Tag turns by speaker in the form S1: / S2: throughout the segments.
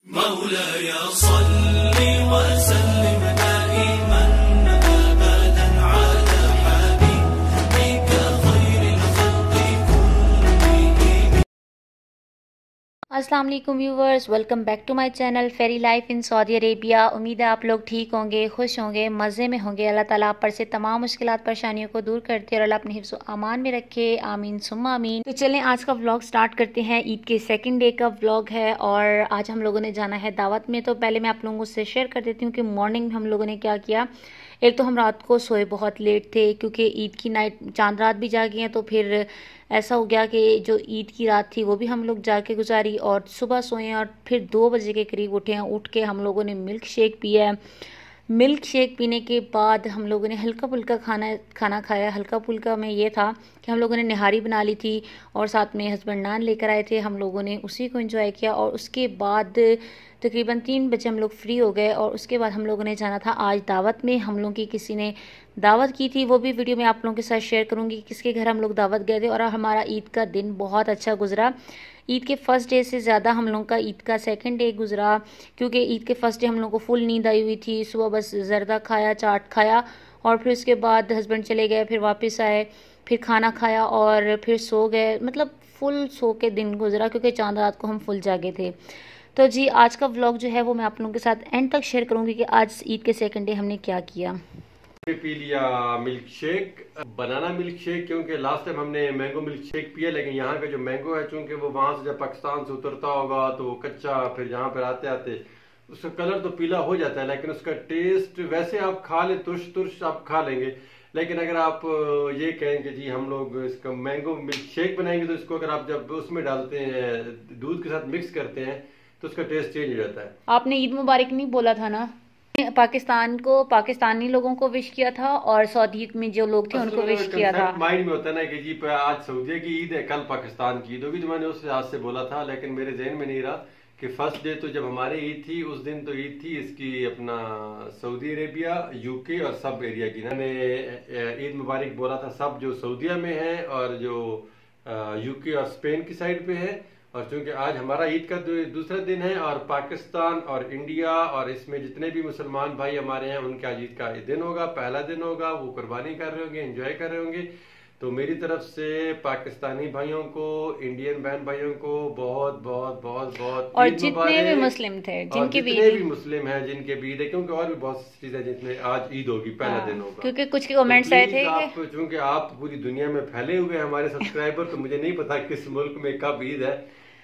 S1: मौलाय सल्लि व सल्लिम दाइमन अबदन अला हबीबिका खैरिल खल्क़ि कुल्लिहिम।
S2: अस्सलाम वालेकुम viewers, welcome back to my channel fairy life in Saudi Arabia. उम्मीद है आप लोग ठीक होंगे, खुश होंगे, मज़े में होंगे। अल्लाह ताला आप पर से तमाम मुश्किलात परेशानियों को दूर करते और अल्लाह अपने हिफ्ज़ व अमान में रखे, आमीन सुम्मा आमीन। तो चलें आज का व्लॉग स्टार्ट करते हैं। ईद के सेकंड डे का व्लॉग है और आज हम लोगों ने जाना है दावत में। तो पहले मैं आप लोगों से शेयर कर देती हूँ कि मॉर्निंग में हम लोगों ने क्या किया। एक तो हम रात को सोए बहुत लेट थे क्योंकि ईद की नाइट चांद रात भी जागी हैं, तो फिर ऐसा हो गया कि जो ईद की रात थी वो भी हम लोग जाके गुजारी और सुबह सोए और फिर 2 बजे के करीब उठे हैं। उठ के हम लोगों ने मिल्क शेक पिया है। मिल्क शेक पीने के बाद हम लोगों ने हल्का फुल्का खाना खाया। हल्का फुल्का में ये था कि हम लोगों ने निहारी बना ली थी और साथ में हस्बैंड नान लेकर आए थे। हम लोगों ने उसी को एंजॉय किया और उसके बाद तकरीबन 3 बजे हम लोग फ्री हो गए और उसके बाद हम लोगों ने जाना था आज दावत में। हम लोगों की किसी ने दावत की थी, वो भी वीडियो में आप लोगों के साथ शेयर करूंगी किसके घर हम लोग दावत गए थे। और हमारा ईद का दिन बहुत अच्छा गुजरा। ईद के फर्स्ट डे से ज़्यादा हम लोगों का ईद का सेकंड डे गुजरा क्योंकि ईद के फर्स्ट डे हम लोगों को फुल नींद आई हुई थी। सुबह बस जर्दा खाया, चाट खाया और फिर उसके बाद हस्बैंड चले गए, फिर वापस आए, फिर खाना खाया और फिर सो गए। मतलब फुल सो के दिन गुजरा क्योंकि चांद रात को हम फुल जागे थे। तो जी आज का व्लॉग जो है वो मैं आप लोगों के साथ एंड तक शेयर करूंगी कि आज ईद के सेकंड डे हमने क्या किया।
S3: पी लिया milk shake, banana milk shake, क्योंकि लास्ट टाइम हमने मैंगो मिल्क शेक पिया, लेकिन यहाँ का जो मैंगो है चूंकि वो वहां से जब पाकिस्तान से उतरता होगा तो वो कच्चा, फिर यहाँ पर आते आते उसका कलर तो पीला हो जाता है, लेकिन उसका टेस्ट वैसे आप खा ले तुर्श तुर्श आप खा लेंगे। लेकिन अगर आप ये कहें कि जी हम लोग इसका मैंगो मिल्क शेक बनाएंगे तो इसको अगर आप जब उसमें डालते हैं दूध के साथ मिक्स करते हैं तो उसका टेस्ट चेंज हो जाता है।
S2: आपने ईद मुबारक नहीं बोला था ना? पाकिस्तान को पाकिस्तानी लोगों को विश किया था और सऊदी में जो लोग थे उनको विश किया था।
S3: माइंड में होता है ना कि जी आज सऊदी की ईद है, कल पाकिस्तान की ईद होगी, तो मैंने उस लिहाज से बोला था, लेकिन मेरे जहन में नहीं रहा कि फर्स्ट डे तो जब हमारी ईद थी उस दिन तो ईद थी इसकी अपना सऊदी अरेबिया, यूके और सब एरिया की। मैंने ईद मुबारक बोला था सब जो सऊदीया में है और जो यूके और स्पेन की साइड पे है। और चूंकि आज हमारा ईद का दूसरा दिन है और पाकिस्तान और इंडिया और इसमें जितने भी मुसलमान भाई हमारे हैं उनके आज ईद का दिन होगा, पहला दिन होगा, वो कुर्बानी कर रहे होंगे, एंजॉय कर रहे होंगे। तो मेरी तरफ से पाकिस्तानी भाइयों को, इंडियन बहन भाइयों को बहुत बहुत बहुत बहुत
S2: और जितने भी मुस्लिम थे जिनके
S3: भी मुस्लिम हैं जिनके भी ईद है, क्योंकि और भी बहुत चीजें जिसमें आज ईद होगी, पहला दिन होगा।
S2: क्योंकि कुछ कमेंट्स आए थे
S3: आप चूंकि आप पूरी दुनिया में फैले हुए हैं हमारे सब्सक्राइबर, तो मुझे नहीं पता किस मुल्क में कब ईद है,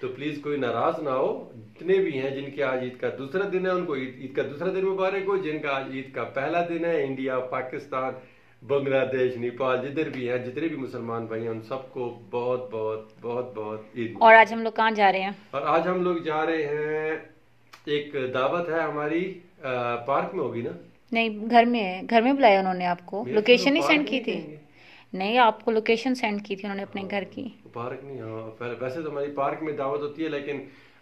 S3: तो प्लीज कोई नाराज ना हो। जितने भी हैं जिनके आज ईद का दूसरा दिन है उनको ईद का दूसरा दिन मुबारक हो। जिनका आज ईद का पहला दिन है, इंडिया, पाकिस्तान, बांग्लादेश, नेपाल, जिधर भी हैं, जितने भी मुसलमान भाई हैं उन सबको बहुत बहुत बहुत बहुत ईद।
S2: और आज हम लोग कहाँ जा रहे हैं?
S3: और आज हम लोग जा रहे हैं, एक दावत है हमारी, पार्क में होगी ना?
S2: नहीं, घर में है। घर में बुलाया उन्होंने आपको? लोकेशन ही सेंड की थी? नहीं, आपको लोकेशन सेंड की थी उन्होंने अपने घर की।
S3: पार्क नहीं, हाँ वैसे तो हमारी पार्क में दावत होती है, लेकिन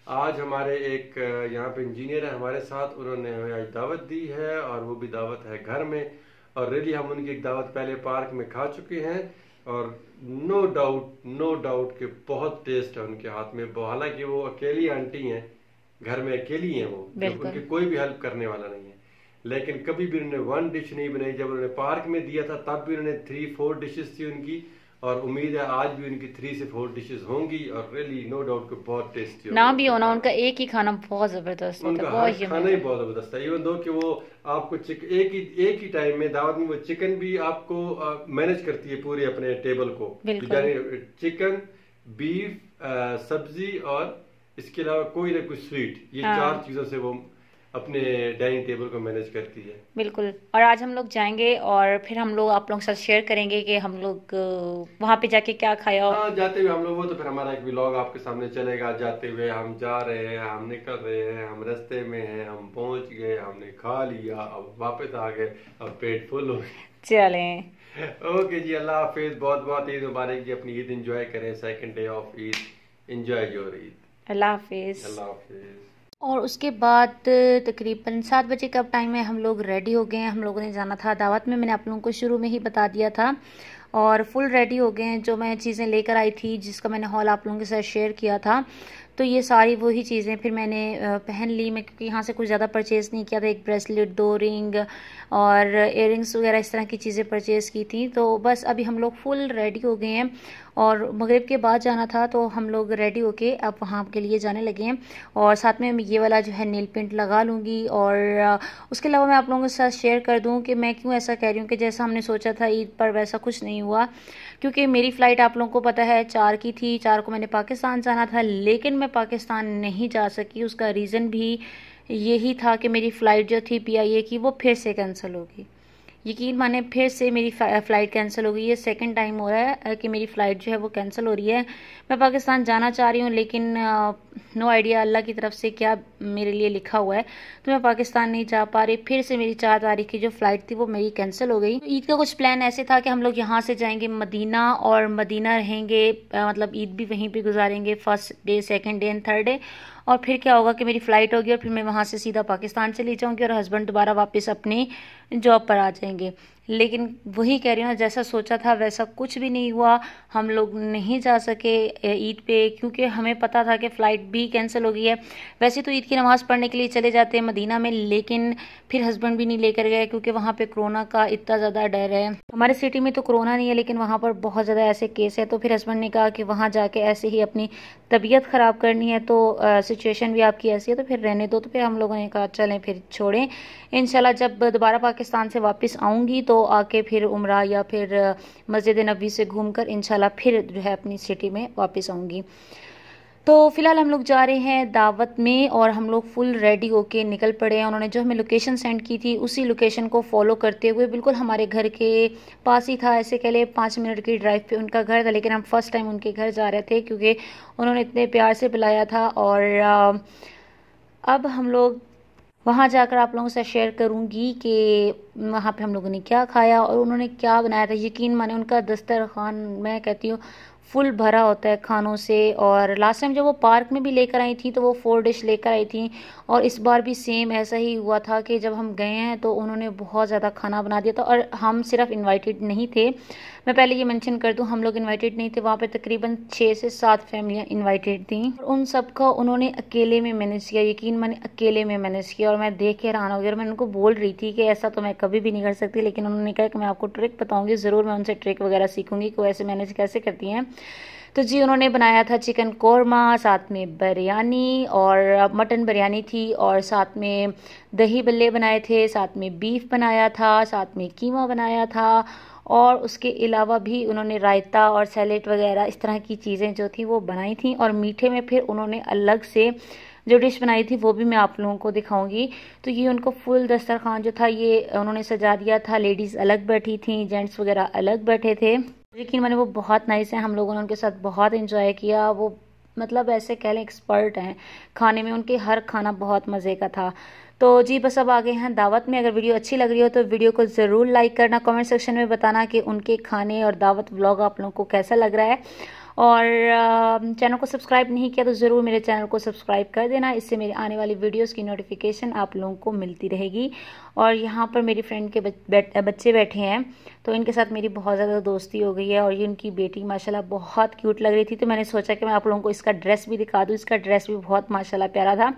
S3: आज हमारे एक यहाँ पे इंजीनियर है हमारे साथ, उन्होंने हमें आज दावत दी है और वो भी दावत है घर में। और रियली हम उनकी एक दावत पहले पार्क में खा चुके हैं और नो डाउट कि बहुत टेस्ट है उनके हाथ में। हालांकि वो अकेली आंटी हैं, घर में अकेली हैं वो, उनकी कोई भी हेल्प करने वाला नहीं है, लेकिन कभी भी उन्होंने 1 डिश नहीं बनाई। जब उन्होंने पार्क में दिया था तब भी उन्होंने 3-4 डिशेस थी उनकी, और उम्मीद है आज भी उनकी 3 से 4 डिशेस होंगी। और रियली नो डाउट कि बहुत टेस्टी
S2: ना भी होना, उनका एक ही खाना बहुत जबरदस्त होता है, बहुत
S3: खाना ही बहुत जबरदस्त है। इवन दो कि वो आपको एक ही टाइम में दावत में वो चिकन भी आपको मैनेज करती है पूरे अपने टेबल को, यानी चिकन, बीफ, सब्जी और इसके अलावा कोई ना कोई स्वीट, ये 4 चीजों से वो अपने डाइनिंग टेबल को मैनेज करती है।
S2: बिल्कुल। और आज हम लोग जाएंगे और फिर हम लोग आप लोगों के साथ शेयर करेंगे कि हम लोग वहाँ पे जाके क्या खाया।
S3: हाँ, जाते हुए हम लोग, वो तो फिर हमारा एक व्लॉग आपके सामने चलेगा। जाते हुए हम जा रहे हैं, हम निकल रहे हैं, हम रास्ते में हैं, हम पहुंच गए, हमने खा लिया, अब वापस आ गए, अब पेट फुल हो गया।
S2: चलें,
S3: ओके जी, अल्लाह हाफिज। बहुत बहुत ईद मुबारक जी, अपनी ईद एंजॉय करें, second day of Eid, enjoy your Eid.
S2: Allah हाफिज।
S3: अल्लाह हाफिज।
S2: और उसके बाद तकरीबन 7 बजे का टाइम है, हम लोग रेडी हो गए हैं। हम लोगों ने जाना था दावत में, मैंने आप लोगों को शुरू में ही बता दिया था, और फुल रेडी हो गए हैं। जो मैं चीज़ें लेकर आई थी जिसका मैंने हॉल आप लोगों के साथ शेयर किया था, तो ये सारी वही चीज़ें फिर मैंने पहन ली मैं, क्योंकि यहाँ से कुछ ज़्यादा परचेज़ नहीं किया था। एक ब्रेसलेट, 2 रिंग और इयररिंग्स वगैरह इस तरह की चीज़ें परचेज़ की थी। तो बस अभी हम लोग फुल रेडी हो गए हैं और मगरिब के बाद जाना था, तो हम लोग रेडी होके अब वहाँ के लिए जाने लगे हैं। और साथ में मैं ये वाला जो है नेल पेंट लगा लूँगी। और उसके अलावा मैं आप लोगों के साथ शेयर कर दूँ कि मैं क्यों ऐसा कह रही हूँ कि जैसा हमने सोचा था ईद पर वैसा कुछ नहीं हुआ। क्योंकि मेरी फ़्लाइट आप लोगों को पता है 4 की थी, 4 को मैंने पाकिस्तान जाना था, लेकिन मैं पाकिस्तान नहीं जा सकी। उसका रीज़न भी यही था कि मेरी फ़्लाइट जो थी PIA की वो फिर से कैंसिल होगी। यकीन माने फिर से मेरी फ़्लाइट कैंसिल हो गई। ये सेकंड टाइम हो रहा है कि मेरी फ़्लाइट जो है वो कैंसिल हो रही है। मैं पाकिस्तान जाना चाह रही हूँ, लेकिन नो आइडिया अल्लाह की तरफ से क्या मेरे लिए लिखा हुआ है, तो मैं पाकिस्तान नहीं जा पा रही। फिर से मेरी 4 तारीख की जो फ़्लाइट थी वो मेरी कैंसिल हो गई। ईद का कुछ प्लान ऐसे था कि हम लोग यहाँ से जाएंगे मदीना और मदीना रहेंगे, मतलब ईद भी वहीं पर गुजारेंगे, first day, second day and third day. और फिर क्या होगा कि मेरी फ़्लाइट होगी और फिर मैं वहाँ से सीधा पाकिस्तान चली जाऊँगी और हस्बैंड दोबारा वापस अपनी जॉब पर आ जाएंगे। लेकिन वही कह रही हूँ ना, जैसा सोचा था वैसा कुछ भी नहीं हुआ। हम लोग नहीं जा सके ईद पे, क्योंकि हमें पता था कि फ़्लाइट भी कैंसिल हो गई है। वैसे तो ईद की नमाज़ पढ़ने के लिए चले जाते हैं मदीना में, लेकिन फिर हस्बैंड भी नहीं लेकर गए क्योंकि वहाँ पे कोरोना का इतना ज़्यादा डर है। हमारे सिटी में तो कोरोना नहीं है, लेकिन वहाँ पर बहुत ज़्यादा ऐसे केस है। तो फिर हस्बैंड ने कहा कि वहाँ जाके ऐसे ही अपनी तबीयत ख़राब करनी है, तो सिचुएशन भी आपकी ऐसी है, तो फिर रहने दो। तो फिर हम लोगों ने कहा चलें फिर छोड़ें, इंशाल्लाह जब दोबारा पाकिस्तान से वापस आऊँगी तो आके फिर उम्रा या फिर मस्जिद नबी से घूमकर इंशाल्लाह फिर जो है अपनी सिटी में वापस आऊँगी। तो फिलहाल हम लोग जा रहे हैं दावत में और हम लोग फुल रेडी होके निकल पड़े हैं। उन्होंने जो हमें लोकेशन सेंड की थी उसी लोकेशन को फॉलो करते हुए, बिल्कुल हमारे घर के पास ही था, ऐसे कह ले 5 मिनट की ड्राइव पे उनका घर था। लेकिन हम फर्स्ट टाइम उनके घर जा रहे थे क्योंकि उन्होंने इतने प्यार से बुलाया था। और अब हम लोग वहाँ जाकर आप लोगों से शेयर करूँगी कि वहाँ पे हम लोगों ने क्या खाया और उन्होंने क्या बनाया था। यकीन माने उनका दस्तरखान मैं कहती हूँ फुल भरा होता है खानों से। और लास्ट टाइम जब वो पार्क में भी लेकर आई थी तो वो 4 डिश लेकर आई थी, और इस बार भी सेम ऐसा ही हुआ था कि जब हम गए हैं तो उन्होंने बहुत ज़्यादा खाना बना दिया था। और हम सिर्फ इनवाइटेड नहीं थे, मैं पहले ये मेंशन कर दूं, हम लोग इनवाइटेड नहीं थे। वहाँ पे तकरीबन 6 से 7 फैमिलियाँ इनवाइटेड थी और उन सबका उन्होंने अकेले में मैनेज किया। यकीन माने अकेले में मैनेज किया, और मैं देख के हैरान हो गई। और मैं उनको बोल रही थी कि ऐसा तो मैं कभी भी नहीं कर सकती, लेकिन उन्होंने कहा कि मैं आपको ट्रिक बताऊँगी, ज़रूर मैं उनसे ट्रिक वगैरह सीखूँगी कि वो ऐसे मैनेज कैसे करती हैं। तो जी उन्होंने बनाया था चिकन कोरमा, साथ में बिरयानी और मटन बिरयानी थी, और साथ में दही बल्ले बनाए थे, साथ में बीफ बनाया था, साथ में कीमा बनाया था, और उसके अलावा भी उन्होंने रायता और सैलेड वगैरह इस तरह की चीज़ें जो थी वो बनाई थी। और मीठे में फिर उन्होंने अलग से जो डिश बनाई थी वो भी मैं आप लोगों को दिखाऊंगी। तो ये उनको फुल दस्तरखान जो था ये उन्होंने सजा दिया था। लेडीज़ अलग बैठी थी, जेंट्स वगैरह अलग बैठे थे। लेकिन मैंने वो बहुत नाइस है, हम लोगों ने उनके साथ बहुत एंजॉय किया। वो मतलब ऐसे कह लें एक्सपर्ट हैं खाने में, उनके हर खाना बहुत मज़े का था। तो जी बस अब आ गए हैं दावत में। अगर वीडियो अच्छी लग रही हो तो वीडियो को ज़रूर लाइक करना, कमेंट सेक्शन में बताना कि उनके खाने और दावत व्लॉग आप लोगों को कैसा लग रहा है। और चैनल को सब्सक्राइब नहीं किया तो ज़रूर मेरे चैनल को सब्सक्राइब कर देना, इससे मेरे आने वाली वीडियोस की नोटिफिकेशन आप लोगों को मिलती रहेगी। और यहाँ पर मेरी फ्रेंड के बच्चे बैठे हैं, तो इनके साथ मेरी बहुत ज़्यादा दोस्ती हो गई है। और ये उनकी बेटी माशाल्लाह बहुत क्यूट लग रही थी, तो मैंने सोचा कि मैं आप लोगों को इसका ड्रेस भी दिखा दूँ। इसका ड्रेस भी बहुत माशाल्लाह प्यारा था,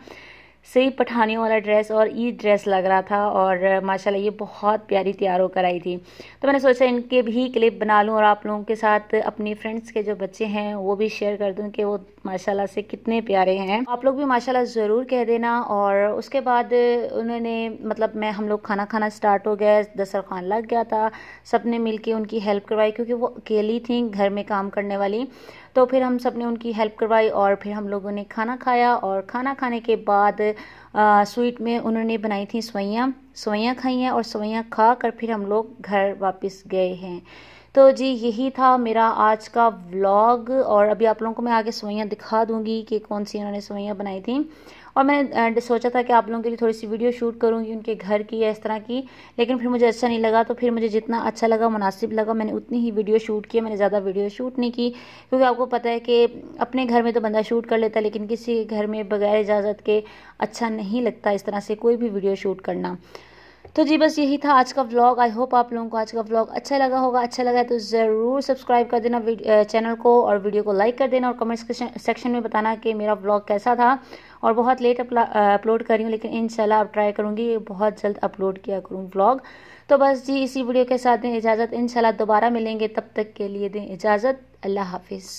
S2: सही पठानियों वाला ड्रेस और ईद ड्रेस लग रहा था। और माशाल्लाह ये बहुत प्यारी तैयार होकर आई थी, तो मैंने सोचा इनके भी क्लिप बना लूँ और आप लोगों के साथ अपनी फ्रेंड्स के जो बच्चे हैं वो भी शेयर कर दूँ कि वो माशाल्लाह से कितने प्यारे हैं। आप लोग भी माशाल्लाह ज़रूर कह देना। और उसके बाद उन्होंने मतलब हम लोग खाना खाना स्टार्ट हो गया, दस्तरखान लग गया था, सब ने मिल के उनकी हेल्प करवाई क्योंकि वो अकेली थी घर में काम करने वाली। तो फिर हम सब ने उनकी हेल्प करवाई और फिर हम लोगों ने खाना खाया। और खाना खाने के बाद स्वीट में उन्होंने बनाई थी सवैयाँ खाई हैं, और सवैयाँ खा कर फिर हम लोग घर वापस गए हैं। तो जी यही था मेरा आज का व्लॉग। और अभी आप लोगों को मैं आगे सवैयाँ दिखा दूंगी कि कौन सी उन्होंने सवैयाँ बनाई थी। और मैंने सोचा था कि आप लोगों के लिए थोड़ी सी वीडियो शूट करूंगी उनके घर की या इस तरह की, लेकिन फिर मुझे अच्छा नहीं लगा। तो फिर मुझे जितना अच्छा लगा, मुनासिब लगा, मैंने उतनी ही वीडियो शूट की। मैंने ज़्यादा वीडियो शूट नहीं की क्योंकि आपको पता है कि अपने घर में तो बंदा शूट कर लेता है, लेकिन किसी घर में बगैर इजाज़त के अच्छा नहीं लगता इस तरह से कोई भी वीडियो शूट करना। तो जी बस यही था आज का व्लॉग। आई होप आप लोगों को आज का व्लॉग अच्छा लगा होगा। अच्छा लगा तो ज़रूर सब्सक्राइब कर देना चैनल को, और वीडियो को लाइक कर देना, और कमेंट्स सेक्शन में बताना कि मेरा व्लॉग कैसा था। और बहुत लेट अपलोड कर रही हूँ, लेकिन इंशाल्लाह अब ट्राई करूँगी बहुत जल्द अपलोड किया करूँ व्लॉग। तो बस जी इसी वीडियो के साथ दें इजाज़त, इंशाल्लाह दोबारा मिलेंगे, तब तक के लिए दें इजाज़त। अल्लाह हाफिज़।